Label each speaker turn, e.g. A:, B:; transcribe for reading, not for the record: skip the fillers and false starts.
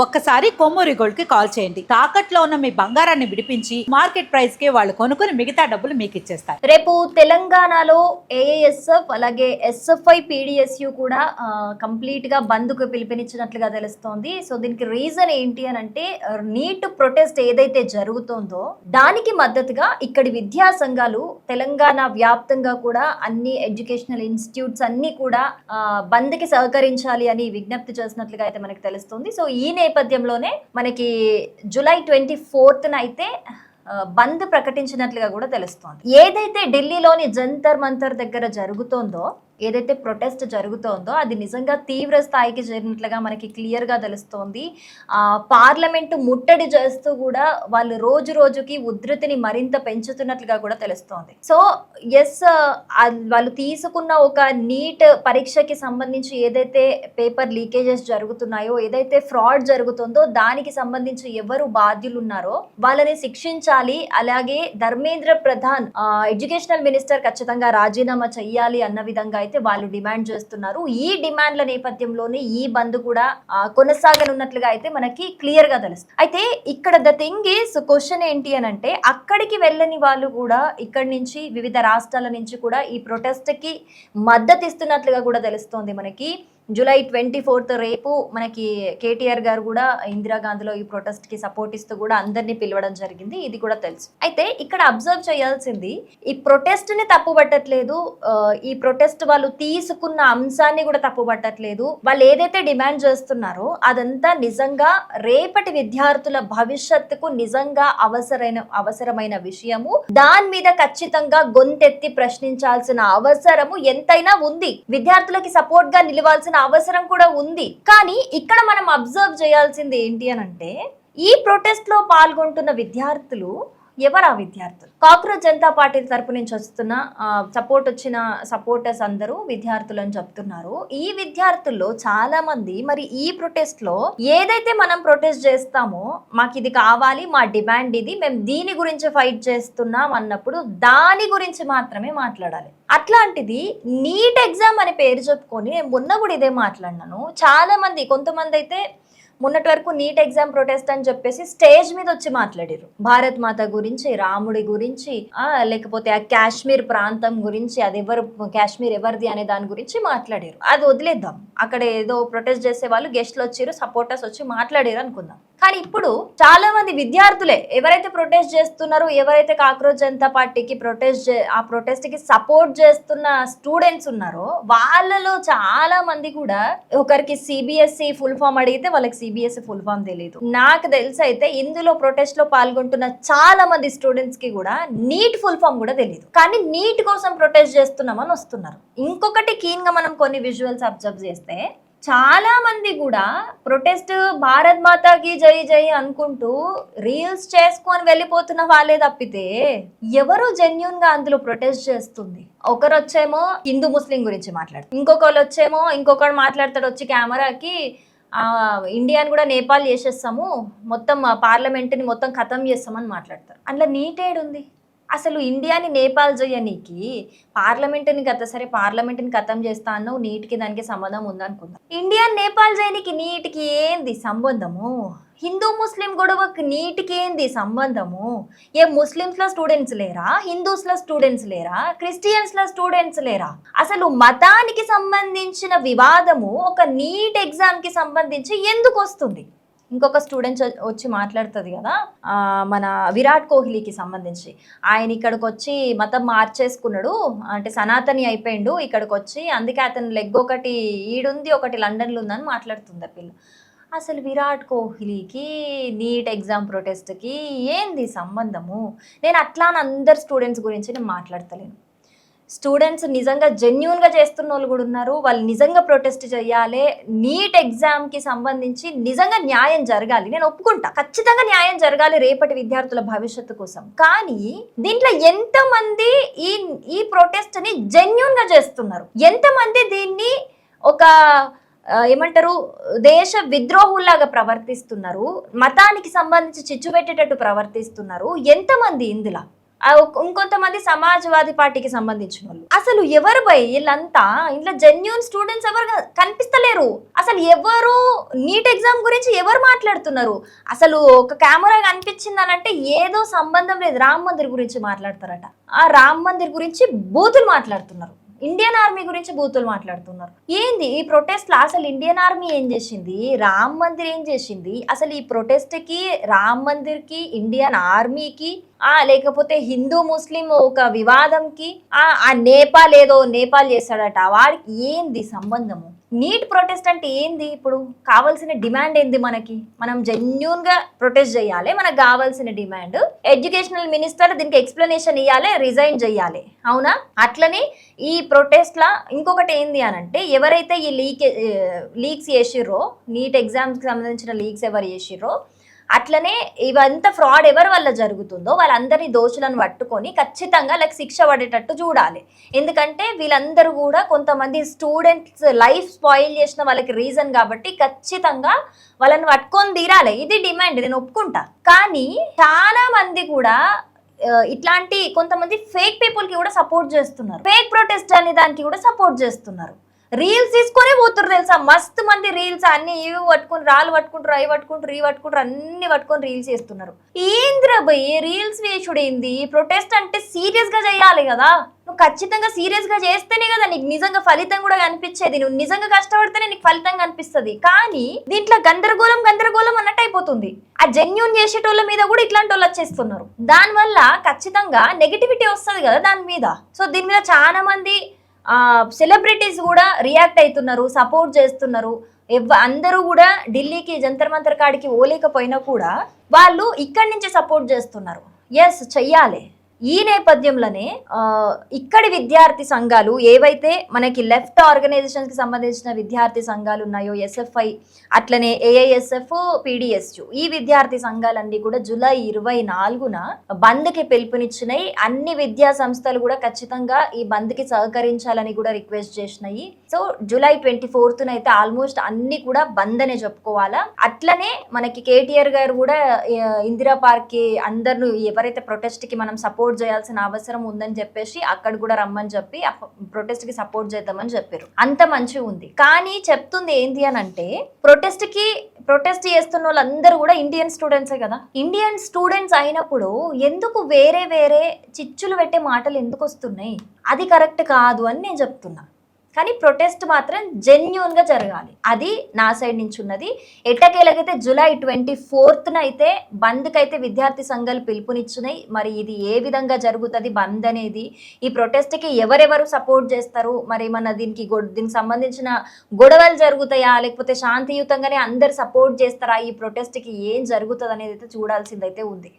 A: ఒక్కసారి కొమ్మూరి గోల్డ్ కి కాల్ చేయండి. తాకట్లో ఉన్న మీ బంగారాన్ని విడిపించి మార్కెట్ ప్రైస్ కి వాళ్ళు కొనుక్కుని మిగతా డబ్బులు మీకు ఇచ్చేస్తారు.
B: రేపు తెలంగాణలో ఏఏఎస్ఎఫ్ అలాగే ఎస్ఎఫ్ఐ పీడిఎస్యు కూడా కంప్లీట్ గా బంద్ కు పిలుపునిచ్చినట్లుగా తెలుస్తోంది. సో దీనికి రీజన్ ఏంటి అని అంటే నీట్ ప్రొటెస్ట్ ఏదైతే జరుగుతోందో దానికి మద్దతుగా ఇక్కడి విద్యా సంఘాలు తెలంగాణ వ్యాప్తంగా కూడా అన్ని ఎడ్యుకేషనల్ ఇన్స్టిట్యూట్స్ అన్ని కూడా బంద్ కి సహకరించాలి అని విజ్ఞప్తి చేసినట్లుగా అయితే మనకి తెలుస్తుంది. సో ఈ నేపథ్యంలోనే మనకి జూలై 24th అయితే బంద్ ప్రకటించినట్లుగా కూడా తెలుస్తోంది. ఏదైతే ఢిల్లీలోని జంతర్ మంతర్ దగ్గర జరుగుతోందో, ఏదైతే ప్రొటెస్ట్ జరుగుతోందో అది నిజంగా తీవ్ర స్థాయికి జరిగినట్లుగా మనకి క్లియర్ గా తెలుస్తోంది. పార్లమెంటు ముట్టడి చేస్తూ కూడా వాళ్ళు రోజు రోజుకి ఉధృతిని మరింత పెంచుతున్నట్లుగా కూడా తెలుస్తోంది. సో ఎస్, వాళ్ళు తీసుకున్న ఒక నీట్ పరీక్షకి సంబంధించి ఏదైతే పేపర్ లీకేజెస్ జరుగుతున్నాయో, ఏదైతే ఫ్రాడ్ జరుగుతుందో దానికి సంబంధించి ఎవరు బాధ్యులు ఉన్నారో వాళ్ళని శిక్షించాలి. అలాగే ధర్మేంద్ర ప్రధాన్ ఎడ్యుకేషనల్ మినిస్టర్ ఖచ్చితంగా రాజీనామా చెయ్యాలి అన్న విధంగా అయితే వాళ్ళు డిమాండ్ చేస్తున్నారు. ఈ డిమాండ్ల నేపథ్యంలోనే ఈ బంద్ కూడా కొనసాగనున్నట్లుగా అయితే మనకి క్లియర్ గా తెలుస్తుంది. అయితే ఇక్కడ ద థింగ్ ఈస్, క్వశ్చన్ ఏంటి అని అంటే అక్కడికి వెళ్ళని వాళ్ళు కూడా ఇక్కడి నుంచి వివిధ రాష్ట్రాల నుంచి కూడా ఈ ప్రొటెస్ట్ కి మద్దతు ఇస్తున్నట్లుగా కూడా తెలుస్తోంది మనకి. జూలై 24th రేపు మనకి కేటీఆర్ గారు కూడా ఇందిరాగాంధీలో ఈ ప్రొటెస్ట్ కి సపోర్ట్ ఇస్తూ కూడా అందరినీ పిలవడం జరిగింది. ఇది కూడా తెలుసు. అయితే ఇక్కడ అబ్జర్వ్ చేయాల్సింది, ఈ ప్రొటెస్ట్ ని తప్పు పట్టట్లేదు, ఈ ప్రొటెస్ట్ వాళ్ళు తీసుకున్న అంశాన్ని కూడా తప్పు పట్టట్లేదు. వాళ్ళు ఏదైతే డిమాండ్ చేస్తున్నారో అదంతా నిజంగా రేపటి విద్యార్థుల భవిష్యత్తుకు నిజంగా అవసరమైన విషయము. దాని మీద ఖచ్చితంగా గొంతెత్తి ప్రశ్నించాల్సిన అవసరము ఎంతైనా ఉంది. విద్యార్థులకి సపోర్ట్ గా నిలవాల్సిన అవసరం కూడా ఉంది. కానీ ఇక్కడ మనం అబ్జర్వ్ చేయాల్సింది ఏంటి అని అంటే ఈ ప్రొటెస్ట్ లో పాల్గొంటున్న విద్యార్థులు ఎవరు? ఆ విద్యార్థులు కాక్రోచ్ జనతా పార్టీ తరపు నుంచి వస్తున్న సపోర్టర్స్ అందరూ విద్యార్థులు అని చెప్తున్నారు. ఈ విద్యార్థుల్లో చాలా మంది మరి ఈ ప్రొటెస్ట్ లో ఏదైతే మనం ప్రొటెస్ట్ చేస్తామో, మాకు ఇది కావాలి, మా డిమాండ్ ఇది, మేము దీని గురించి ఫైట్ చేస్తున్నాం అన్నప్పుడు దాని గురించి మాత్రమే మాట్లాడాలి. అట్లాంటిది నీట్ ఎగ్జామ్ అనే పేరు చెప్పుకొని నేను మొన్న కూడా ఇదే మాట్లాడినాను. చాలా మంది, కొంతమంది అయితే మొన్నటి వరకు నీట్ ఎగ్జామ్ ప్రొటెస్ట్ అని చెప్పేసి స్టేజ్ మీద వచ్చి మాట్లాడారు. భారత్ మాత గురించి, రాముడి గురించి, లేకపోతే ఆ కాశ్మీర్ ప్రాంతం గురించి, అది కాశ్మీర్ ఎవరిది అనే దాని గురించి మాట్లాడారు. అది వదిలేద్దాం, అక్కడ ఏదో ప్రొటెస్ట్ చేసే వాళ్ళు గెస్ట్లు వచ్చారు, సపోర్టర్స్ వచ్చి మాట్లాడారు అనుకుందాం. కానీ ఇప్పుడు చాలా మంది విద్యార్థులే ఎవరైతే ప్రొటెస్ట్ చేస్తున్నారో, ఎవరైతే కాక్రోచ్ జనతా పార్టీకి ఆ ప్రొటెస్ట్ కి సపోర్ట్ చేస్తున్న స్టూడెంట్స్ ఉన్నారో వాళ్ళలో చాలా మంది కూడా, ఒకరికి సిబిఎస్ఈ ఫుల్ ఫామ్ అడిగితే వాళ్ళకి సిబిఎస్ఈ ఫుల్ ఫామ్ తెలియదు. నాకు తెలిసి అయితే ఇందులో ప్రొటెస్ట్ లో పాల్గొంటున్న చాలా మంది స్టూడెంట్స్ కి కూడా నీట్ ఫుల్ ఫామ్ కూడా తెలియదు. కానీ నీట్ కోసం ప్రొటెస్ట్ చేస్తున్నామని వస్తున్నారు. ఇంకొకటి కీన్ గా మనం కొన్ని విజువల్స్ అబ్జర్వ్ చేస్తే చాలా మంది కూడా ప్రొటెస్ట్ భారత్ మాతాకి జై జై అనుకుంటూ రీల్స్ చేసుకొని వెళ్ళిపోతున్న వాళ్ళే తప్పితే ఎవరు జెన్యున్ గా అందులో ప్రొటెస్ట్ చేస్తుంది? ఒకరు వచ్చేమో హిందూ ముస్లిం గురించి మాట్లాడతారు, ఇంకొకరు వచ్చేమో ఇంకొకరు మాట్లాడతాడు వచ్చి కెమెరాకి, ఇండియాని కూడా నేపాల్ చేసేస్తాము, మొత్తం పార్లమెంట్ని మొత్తం ఖతం చేస్తామని మాట్లాడతారు. అందులో నీటేడ్ ఉంది అసలు? ఇండియాని నేపాల్ చేయనీకి పార్లమెంట్ని ఖతం చేస్తా అన్నావు, నీటికి దానికి సంబంధం ఉందనుకుందాం. ఇండియాని నేపాల్ చేయనీకి నీటికి ఏంది సంబంధము? హిందూ ముస్లిం గొడవకి నీటికి ఏంది సంబంధము? ఏ ముస్లిమ్స్ లో స్టూడెంట్స్ లేరా? హిందూస్ లో స్టూడెంట్స్ లేరా? క్రిస్టియన్స్ లో స్టూడెంట్స్ లేరా? అసలు మతానికి సంబంధించిన వివాదము ఒక నీట్ ఎగ్జామ్ కి సంబంధించి ఎందుకు వస్తుంది? ఇంకొక స్టూడెంట్ వచ్చి మాట్లాడుతుంది కదా, మన విరాట్ కోహ్లీకి సంబంధించి, ఆయన ఇక్కడికి వచ్చి మతం మార్చేసుకున్నాడు, అంటే సనాతని అయిపోయిండు ఇక్కడికి వచ్చి, అందుకే అతని లెగ్ ఒకటి ఈడుంది ఒకటి లండన్లో ఉందని మాట్లాడుతుంది ఆ పిల్ల. అసలు విరాట్ కోహ్లీకి నీట్ ఎగ్జామ్ ప్రొటెస్ట్కి ఏంది సంబంధము? నేను అట్లా అందరు స్టూడెంట్స్ గురించి నేను మాట్లాడతలేను. స్టూడెంట్స్ నిజంగా జెన్యున్గా చేస్తున్న వాళ్ళు కూడా ఉన్నారు. వాళ్ళు నిజంగా ప్రొటెస్ట్ చేయాలి, నీట్ ఎగ్జామ్కి సంబంధించి నిజంగా న్యాయం జరగాలి, నేను ఒప్పుకుంటా, ఖచ్చితంగా న్యాయం జరగాలి రేపటి విద్యార్థుల భవిష్యత్తు కోసం. కానీ దీంట్లో ఎంతమంది ఈ ప్రొటెస్ట్ని జెన్యున్గా చేస్తున్నారు? ఎంతమంది దీన్ని ఒక ఏమంటారు దేశ విద్రోహుల్లాగా ప్రవర్తిస్తున్నారు, మతానికి సంబంధించి చిచ్చు పెట్టేటట్టు ప్రవర్తిస్తున్నారు? ఎంతమంది ఇందులో? ఇంకొంతమంది సమాజ్వాదీ పార్టీకి సంబంధించిన వాళ్ళు. అసలు ఎవరు భయ్ వీళ్ళంతా ఇంట్లో జెన్యూన్ స్టూడెంట్స్ ఎవరు కనిపిస్తలేరు. అసలు ఎవరు నీట్ ఎగ్జామ్ గురించి ఎవరు మాట్లాడుతున్నారు? అసలు ఒక కెమెరా కనిపించింది అని అంటే ఏదో సంబంధం లేదు, రామ్ మందిర్ గురించి మాట్లాడతారట. ఆ రామ్ మందిర్ గురించి బూతులు మాట్లాడుతున్నారు, ఇండియన్ ఆర్మీ గురించి బూతులు మాట్లాడుతున్నారు. ఏంది ఈ ప్రొటెస్ట్ లో? అసలు ఇండియన్ ఆర్మీ ఏం చేసింది, రామ్ మందిర్ ఏం చేసింది? అసలు ఈ ప్రొటెస్ట్ కి రామ్ మందిర్ కి ఇండియన్ ఆర్మీకి లేకపోతే హిందూ ముస్లిం ఒక వివాదంకి ఆ నేపాల్ చేస్తాడట వాడికి ఏంది సంబంధము? నీట్ ప్రొటెస్ట్ అంటే ఏంది? ఇప్పుడు కావాల్సిన డిమాండ్ ఏంది? మనం జెన్యూన్ గా ప్రొటెస్ట్ చేయాలి. మనకు కావాల్సిన డిమాండ్ ఎడ్యుకేషనల్ మినిస్టర్ దీనికి ఎక్స్ప్లెనేషన్ ఇవ్వాలి, రిజైన్ చేయాలి, అవునా? అట్లనే ఈ ప్రొటెస్ట్ లా ఇంకొకటి ఏంది అని అంటే, ఎవరైతే ఈ లీక్స్ చేసిర్రో, నీట్ ఎగ్జామ్స్ కి సంబంధించిన లీక్స్ ఎవరు చేసిర్రో, అట్లనే ఇవంతా ఫ్రాడ్ ఎవరి వల్ల జరుగుతుందో వాళ్ళందరినీ దోషులను పట్టుకొని ఖచ్చితంగా శిక్ష పడేటట్టు చూడాలి. ఎందుకంటే వీళ్ళందరూ కూడా కొంతమంది స్టూడెంట్స్ లైఫ్ స్పాయిల్ చేసిన వాళ్ళకి రీజన్ కాబట్టి ఖచ్చితంగా వాళ్ళని పట్టుకొని తీరాలి. ఇది డిమాండ్, నేను ఒప్పుకుంటా. కానీ చాలా మంది కూడా ఇట్లాంటి కొంతమంది ఫేక్ పీపుల్ కి కూడా సపోర్ట్ చేస్తున్నారు, ఫేక్ ప్రొటెస్ట్ అనే దానికి కూడా సపోర్ట్ చేస్తున్నారు. రీల్స్ తీసుకొనే పోతున్నారు తెలుసా, మస్తు మంది రీల్స్ అన్ని ఇవి పట్టుకుని, రాళ్ళు పట్టుకుంటారు, అవి పట్టుకుంటారు, ఇవి పట్టుకుంటారు, అన్ని పట్టుకొని రీల్స్ చేస్తున్నారు. ఏంద్రా భయ్ రీల్స్ వేసుడేంది? ప్రొటెస్ట్ అంటే సీరియస్ గా చేయాలి కదా. నువ్వు ఖచ్చితంగా సీరియస్ గా చేస్తేనే కదా నీకు నిజంగా ఫలితం కూడా కనిపించేది. నువ్వు నిజంగా కష్టపడితేనే నీకు ఫలితం కనిపిస్తుంది. కానీ దీంట్లో గందరగోళం అన్నట్టు అయిపోతుంది. ఆ జెన్యూన్ చేసేటోళ్ళ మీద కూడా ఇట్లాంటి వాళ్ళు వచ్చేస్తున్నారు. దానివల్ల ఖచ్చితంగా నెగిటివిటీ వస్తుంది కదా దాని మీద. సో దీని మీద చాలా మంది సెలబ్రిటీస్ కూడా రియాక్ట్ అవుతున్నారు, సపోర్ట్ చేస్తున్నారు. అందరూ కూడా ఢిల్లీకి జంతర్ మంతర్ కాడికి పోలేకపోయినా కూడా వాళ్ళు ఇక్కడి నుంచే సపోర్ట్ చేస్తున్నారు. ఎస్ చెయ్యాలి. ఈ నేపథ్యంలోనే ఇక్కడి విద్యార్థి సంఘాలు ఏవైతే మనకి లెఫ్ట్ ఆర్గనైజేషన్స్ కి సంబంధించిన విద్యార్థి సంఘాలు ఉన్నాయో, ఎస్ఎఫ్ఐ అట్లనే ఏఐఎస్ఎఫ్, పిడిఎస్యు, ఈ విద్యార్థి సంఘాలన్నీ కూడా జూలై 24న బంద్ కి పిలుపునిచ్చినాయి. అన్ని విద్యా సంస్థలు కూడా ఖచ్చితంగా ఈ బంద్ కి సహకరించాలని కూడా రిక్వెస్ట్ చేసినాయి. సో జూలై 24న అయితే ఆల్మోస్ట్ అన్ని కూడా బంద్ అనే చెప్పుకోవాలా. అట్లనే మనకి కేటీఆర్ గారు కూడా ఇందిరా పార్క్ కి అందరు ఎవరైతే ప్రొటెస్ట్ కి మనం సపోర్ట్ చేయాల్సిన అవసరం ఉందని చెప్పేసి అక్కడ కూడా రమ్మని చెప్పి ప్రొటెస్ట్ కి సపోర్ట్ చేద్దామని చెప్పారు. అంత మంచిగా ఉంది. కానీ చెప్తుంది ఏంటి అని అంటే, ప్రొటెస్ట్ చేస్తున్న వాళ్ళందరూ కూడా ఇండియన్ స్టూడెంట్సే కదా. ఇండియన్ స్టూడెంట్స్ అయినప్పుడు ఎందుకు వేరే చిచ్చులు పెట్టే మాటలు ఎందుకు వస్తున్నాయి? అది కరెక్ట్ కాదు అని నేను చెప్తున్నా. కానీ ప్రొటెస్ట్ మాత్రం జెన్యూన్ గా జరగాలి. అది నా సైడ్ నుంచి ఉన్నది. ఎట్టకేలకైతే జూలై 24న అయితే బంద్కి అయితే విద్యార్థి సంఘాలు పిలుపునిచ్చినాయి. మరి ఇది ఏ విధంగా జరుగుతుంది బంద్ అనేది, ఈ ప్రొటెస్ట్ కి ఎవరెవరు సపోర్ట్ చేస్తారు, మరి మన దీనికి సంబంధించిన గొడవలు జరుగుతాయా, లేకపోతే శాంతియుతంగానే అందరు సపోర్ట్ చేస్తారా, ఈ ప్రొటెస్ట్ కి ఏం జరుగుతుంది అనేది అయితే చూడాల్సిందైతే ఉంది.